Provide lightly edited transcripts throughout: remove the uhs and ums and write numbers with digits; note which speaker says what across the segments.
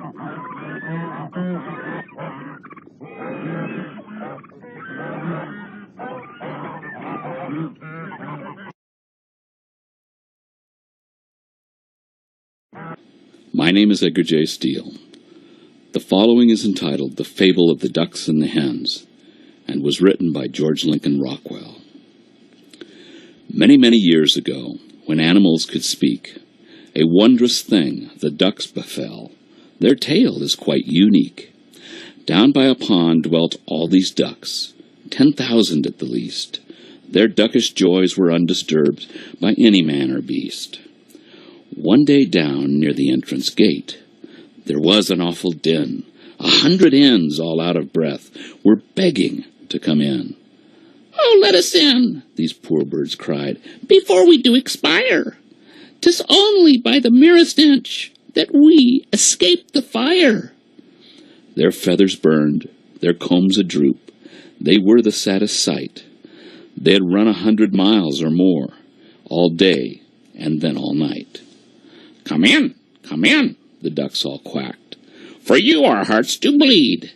Speaker 1: My name is Edgar J. Steele. The following is entitled The Fable of the Ducks and the Hens, and was written by George Lincoln Rockwell. Many, many years ago, when animals could speak, a wondrous thing the ducks befell. Their tale is quite unique. Down by a pond dwelt all these ducks, 10,000 at the least. Their duckish joys were undisturbed by any man or beast. One day down near the entrance gate, there was an awful din. 100 hens, all out of breath, were begging to come in.
Speaker 2: "Oh, let us in," these poor birds cried, "before we do expire. 'Tis only by the merest inch that we escaped the fire."
Speaker 1: Their feathers burned, their combs a-droop. They were the saddest sight. They had run 100 miles or more, all day and then all night.
Speaker 2: Come in, the ducks all quacked, "for you our hearts do bleed.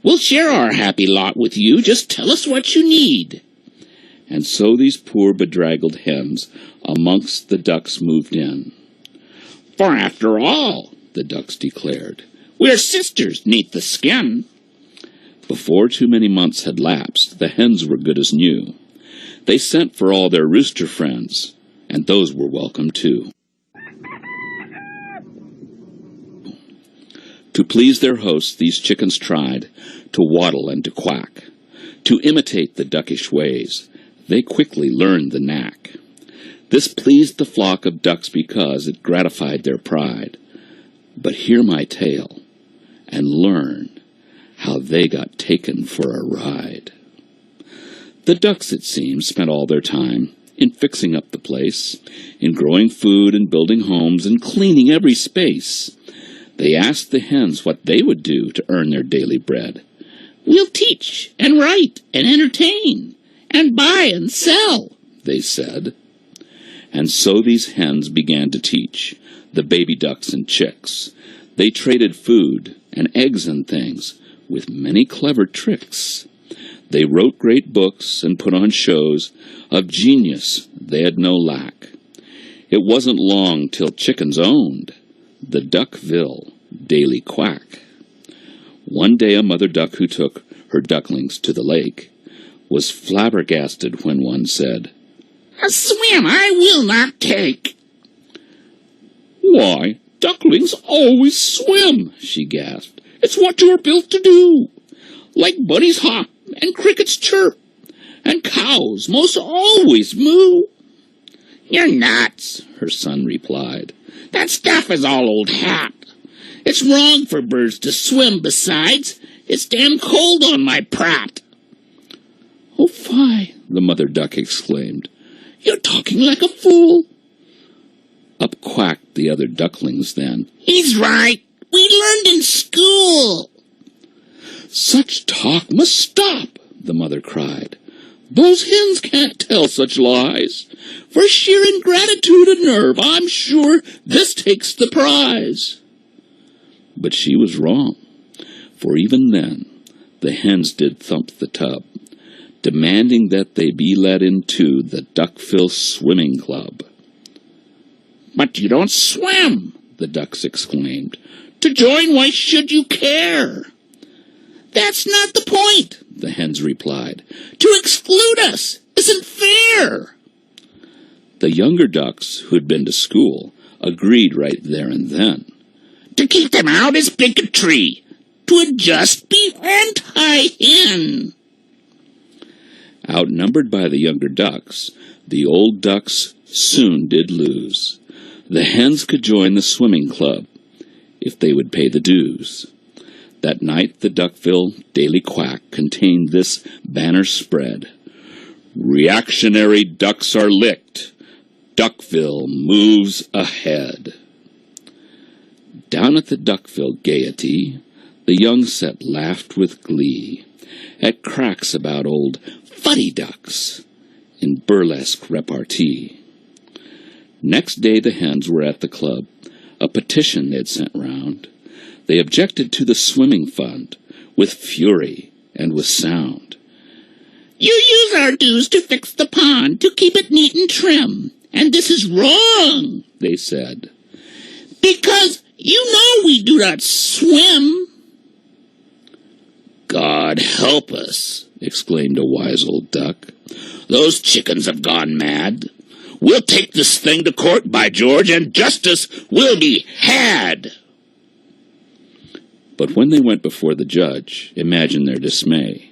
Speaker 2: We'll share our happy lot with you, just tell us what you need."
Speaker 1: And so these poor bedraggled hens amongst the ducks moved in.
Speaker 2: "For after all," the ducks declared, "we're sisters 'neath the skin."
Speaker 1: Before too many months had lapsed, the hens were good as new. They sent for all their rooster friends, and those were welcome too. To please their hosts, these chickens tried to waddle and to quack. To imitate the duckish ways, they quickly learned the knack. This pleased the flock of ducks because it gratified their pride. But hear my tale, and learn how they got taken for a ride. The ducks, it seems, spent all their time in fixing up the place, in growing food and building homes and cleaning every space. They asked the hens what they would do to earn their daily bread.
Speaker 2: "We'll teach and write and entertain and buy and sell,"
Speaker 1: they said. And so these hens began to teach the baby ducks and chicks. They traded food and eggs and things with many clever tricks. They wrote great books and put on shows. Of genius they had no lack. It wasn't long till chickens owned the Duckville daily quack. One day a mother duck who took her ducklings to the lake was flabbergasted when one said,
Speaker 2: "A swim I will not take."
Speaker 1: "Why, ducklings always swim," she gasped. "It's what you're built to do.
Speaker 2: Like bunnies hop and crickets chirp, and cows most always moo." "You're nuts," her son replied. "That stuff is all old hat. It's wrong for birds to swim. Besides, it's damn cold on my prat."
Speaker 1: "Oh, fie," the mother duck exclaimed.
Speaker 2: "You're talking like a fool."
Speaker 1: Up quacked the other ducklings then.
Speaker 2: "He's right. We learned in school."
Speaker 1: "Such talk must stop," the mother cried. "Those hens can't tell such lies.
Speaker 2: For sheer ingratitude and nerve, I'm sure this takes the prize."
Speaker 1: But she was wrong, for even then the hens did thump the tub, demanding that they be let into the Duckville Swimming Club.
Speaker 2: "But you don't swim," the ducks exclaimed. "To join, why should you care?" "That's not the point," the hens replied. "To exclude us isn't fair."
Speaker 1: The younger ducks, who'd been to school, agreed right there and then.
Speaker 2: "To keep them out is bigotry. 'Twould just be anti-hen."
Speaker 1: Outnumbered by the younger ducks, the old ducks soon did lose. The hens could join the swimming club if they would pay the dues. That night the Duckville Daily Quack contained this banner spread: "Reactionary ducks are licked. Duckville moves ahead." Down at the Duckville gaiety, the young set laughed with glee at cracks about old fuddy ducks in burlesque repartee. Next day the hens were at the club. A petition they'd sent round. They objected to the swimming fund with fury and with sound.
Speaker 2: "You use our dues to fix the pond, to keep it neat and trim, and this is wrong," they said, "because you know we do not swim."
Speaker 1: "God help us," exclaimed a wise old duck.
Speaker 2: "Those chickens have gone mad. We'll take this thing to court, by George, and justice will be had."
Speaker 1: But when they went before the judge, imagine their dismay.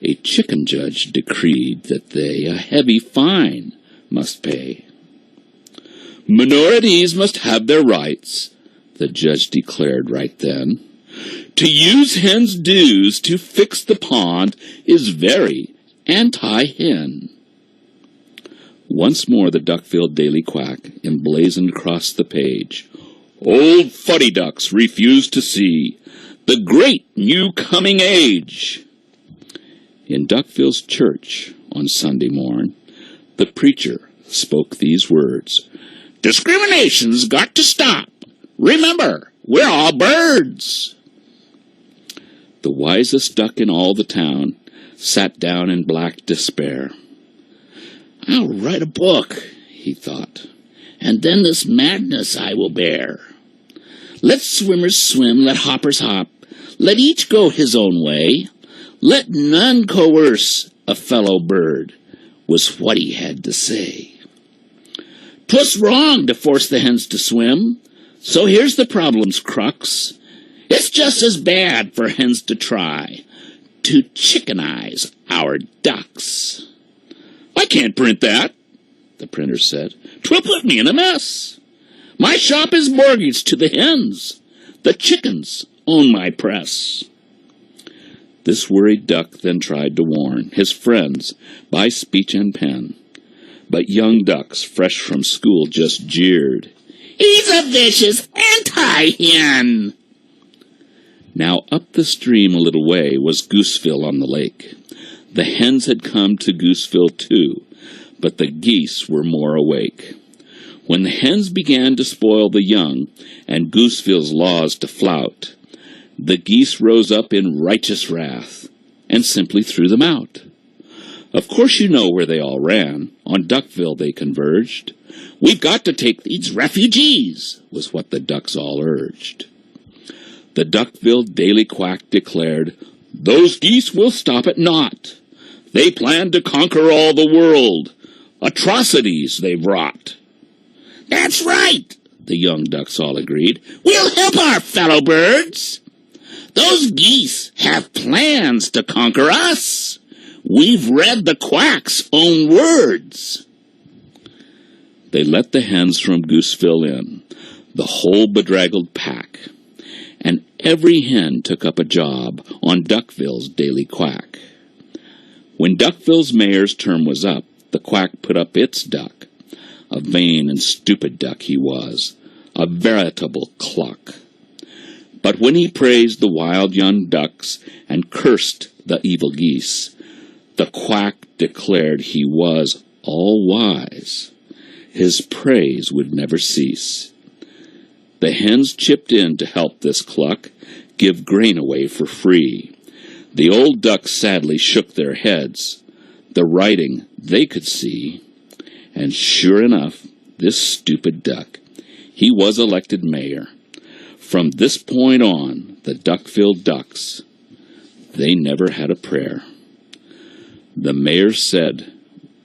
Speaker 1: A chicken judge decreed that they a heavy fine must pay. "Minorities must have their rights," the judge declared right then. "To use hens' dues to fix the pond is very anti-hen." Once more the Duckfield Daily Quack emblazoned across the page, "Old fuddy ducks refuse to see the great new coming age." In Duckfield's church on Sunday morn, the preacher spoke these words,
Speaker 2: "Discrimination's got to stop. Remember, we're all birds."
Speaker 1: The wisest duck in all the town sat down in black despair.
Speaker 2: "I'll write a book," he thought, "and then this madness I will bear. Let swimmers swim, let hoppers hop, let each go his own way. Let none coerce a fellow bird," was what he had to say. "'Twas wrong to force the hens to swim, so here's the problem's crux. It's just as bad for hens to try to chickenize our ducks."
Speaker 1: "I can't print that," the printer said.
Speaker 2: "'Twill put me in a mess. My shop is mortgaged to the hens. The chickens own my press."
Speaker 1: This worried duck then tried to warn his friends by speech and pen. But young ducks, fresh from school, just jeered,
Speaker 2: "He's a vicious anti-hen."
Speaker 1: Now up the stream a little way was Gooseville on the lake. The hens had come to Gooseville too, but the geese were more awake. When the hens began to spoil the young and Gooseville's laws to flout, the geese rose up in righteous wrath and simply threw them out. Of course you know where they all ran. On Duckville they converged.
Speaker 2: "We've got to take these refugees,"
Speaker 1: was what the ducks all urged. The Duckville Daily Quack declared, "Those geese will stop at naught. They plan to conquer all the world. Atrocities they've wrought."
Speaker 2: "That's right,"
Speaker 1: the young ducks all agreed.
Speaker 2: "We'll help our fellow birds. Those geese have plans to conquer us. We've read the quack's own words."
Speaker 1: They let the hens from Gooseville in, the whole bedraggled pack, and every hen took up a job on Duckville's Daily Quack. When Duckville's mayor's term was up, the quack put up its duck. A vain and stupid duck he was, a veritable cluck. But when he praised the wild young ducks and cursed the evil geese, the quack declared he was all-wise. His praise would never cease. The hens chipped in to help this cluck give grain away for free. The old ducks sadly shook their heads. The writing they could see. And sure enough, this stupid duck, he was elected mayor. From this point on, the Duckfield Ducks, they never had a prayer. The mayor said,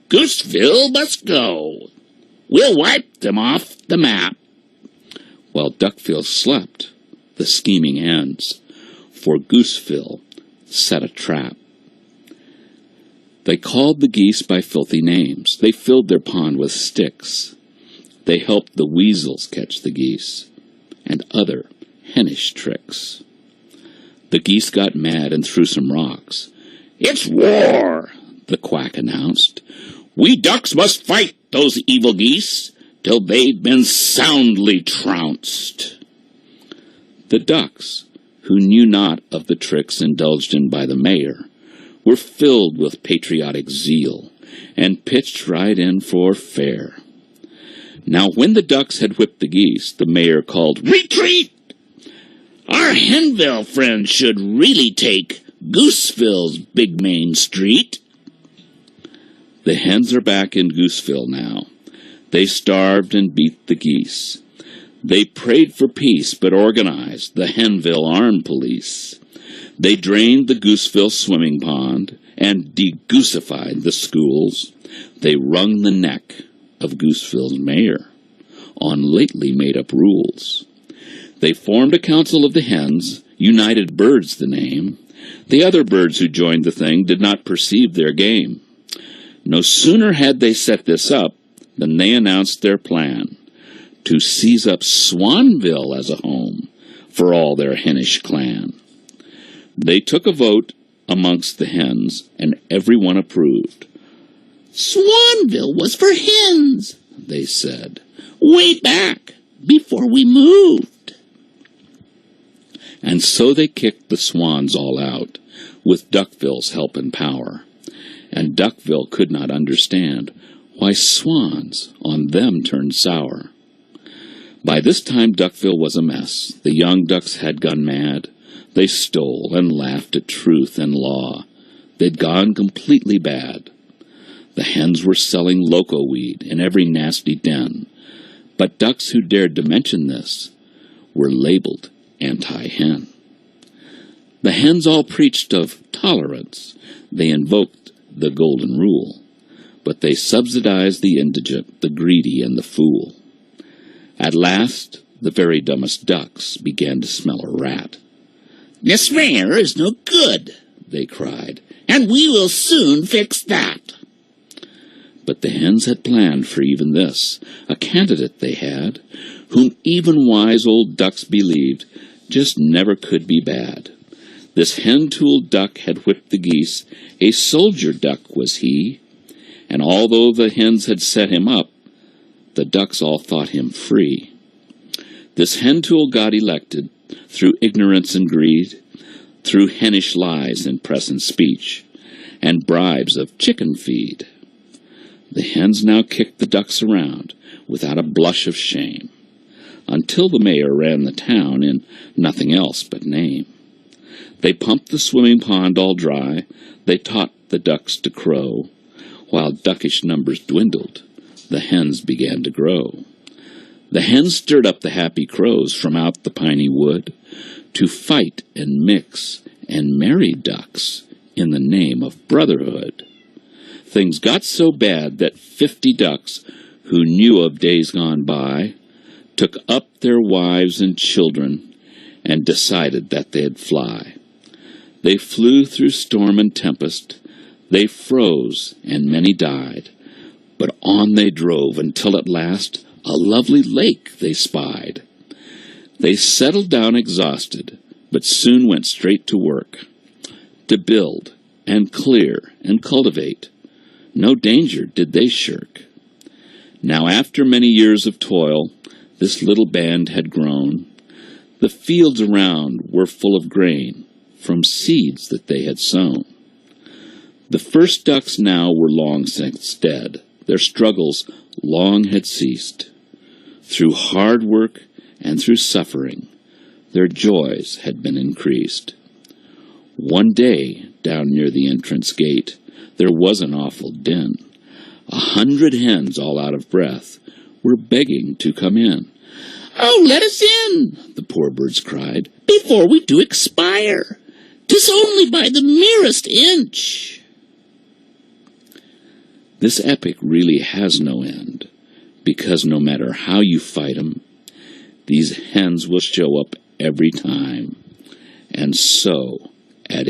Speaker 2: "Gooseville must go. We'll wipe them off the map."
Speaker 1: While Duckfield slept, the scheming hens, for Gooseville set a trap. They called the geese by filthy names. They filled their pond with sticks. They helped the weasels catch the geese, and other hennish tricks. The geese got mad and threw some rocks.
Speaker 2: "It's war,"
Speaker 1: the quack announced.
Speaker 2: "We ducks must fight those evil geese till they've been soundly trounced."
Speaker 1: The ducks, who knew not of the tricks indulged in by the mayor, were filled with patriotic zeal, and pitched right in for fair. Now when the ducks had whipped the geese, the mayor called,
Speaker 2: "Retreat! Our Henville friends should really take Gooseville's big main street.
Speaker 1: The hens are back in Gooseville now. They starved and beat the geese. They prayed for peace, but organized the Henville Armed Police. They drained the Gooseville swimming pond and de-goosified the schools. They wrung the neck of Gooseville's mayor on lately made-up rules. They formed a council of the hens, United Birds the name. The other birds who joined the thing did not perceive their game. No sooner had they set this up than they announced their plan to seize up Swanville as a home for all their henish clan. They took a vote amongst the hens, and everyone approved.
Speaker 2: Swanville was for hens, they said, way back before we moved.
Speaker 1: And so they kicked the swans all out, with Duckville's help and power. And Duckville could not understand why swans on them turned sour. By this time Duckville was a mess. The young ducks had gone mad. They stole and laughed at truth and law. They'd gone completely bad. The hens were selling loco weed in every nasty den. But ducks who dared to mention this were labeled anti-hen. The hens all preached of tolerance. They invoked the golden rule. But they subsidized the indigent, the greedy, and the fool. At last, the very dumbest ducks began to smell a rat.
Speaker 2: This mayor is no good, they cried, and we will soon fix that.
Speaker 1: But the hens had planned for even this. A candidate they had, whom even wise old ducks believed just never could be bad. This hen-tooled duck had whipped the geese. A soldier duck was he. And although the hens had set him up, the ducks all thought him free. This hen-tool got elected through ignorance and greed, through hennish lies in press and speech, and bribes of chicken feed. The hens now kicked the ducks around without a blush of shame, until the mayor ran the town in nothing else but name. They pumped the swimming pond all dry. They taught the ducks to crow. While duckish numbers dwindled, the hens began to grow. The hens stirred up the happy crows from out the piney wood to fight and mix and marry ducks in the name of brotherhood. Things got so bad that 50 ducks who knew of days gone by took up their wives and children and decided that they'd fly. They flew through storm and tempest. They froze, and many died. But on they drove until at last a lovely lake they spied. They settled down exhausted, but soon went straight to work to build and clear and cultivate. No danger did they shirk. Now after many years of toil, this little band had grown. The fields around were full of grain from seeds that they had sown. The first ducks now were long since dead. Their struggles long had ceased. Through hard work and through suffering, their joys had been increased. One day, down near the entrance gate, there was an awful din. 100 hens, all out of breath, were begging to come in.
Speaker 2: Oh, let us in, the poor birds cried, before we do expire. 'Tis only by the merest inch.
Speaker 1: This epic really has no end, because no matter how you fight 'em, these hens will show up every time. And so, at